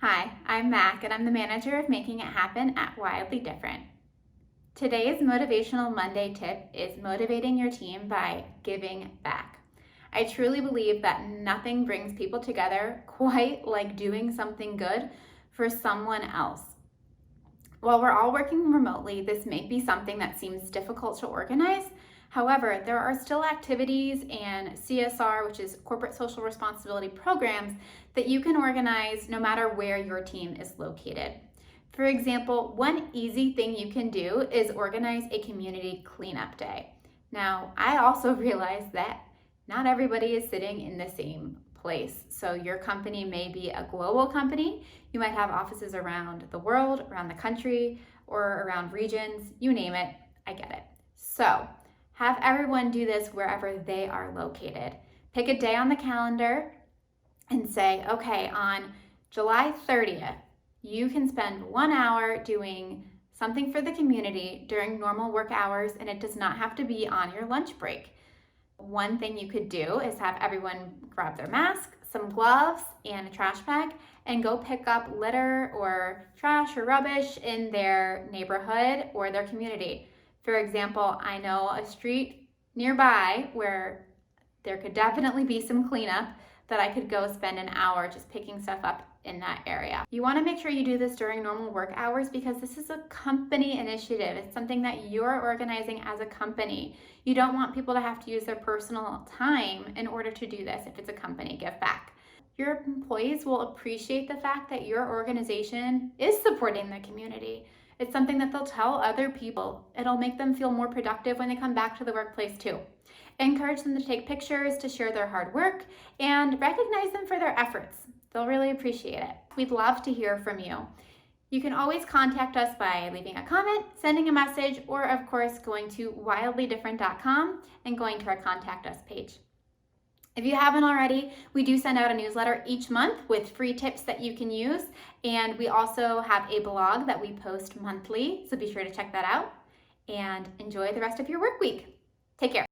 Hi, I'm Mac, and I'm the manager of Making It Happen at Wildly Different. Today's Motivational Monday tip is motivating your team by giving back. I truly believe that nothing brings people together quite like doing something good for someone else. While we're all working remotely, this may be something that seems difficult to organize. However, there are still activities and CSR, which is corporate social responsibility programs, that you can organize no matter where your team is located. For example, one easy thing you can do is organize a community cleanup day. Now, I also realize that not everybody is sitting in the same place. So your company may be a global company. You might have offices around the world, around the country, or around regions, you name it, I get it. So have everyone do this wherever they are located. Pick a day on the calendar and say, okay, on July 30th, you can spend 1 hour doing something for the community during normal work hours, and it does not have to be on your lunch break. One thing you could do is have everyone grab their mask, some gloves, and a trash bag and go pick up litter or trash or rubbish in their neighborhood or their community. For example, I know a street nearby where there could definitely be some cleanup that I could go spend an hour just picking stuff up in that area. You want to make sure you do this during normal work hours because this is a company initiative. It's something that you're organizing as a company. You don't want people to have to use their personal time in order to do this if it's a company give back. Your employees will appreciate the fact that your organization is supporting the community. It's something that they'll tell other people. It'll make them feel more productive when they come back to the workplace too. Encourage them to take pictures, to share their hard work, and recognize them for their efforts. They'll really appreciate it. We'd love to hear from you. You can always contact us by leaving a comment, sending a message, or of course going to wildlydifferent.com and going to our contact us page. If you haven't already, we do send out a newsletter each month with free tips that you can use, and we also have a blog that we post monthly, so be sure to check that out and enjoy the rest of your work week. Take care.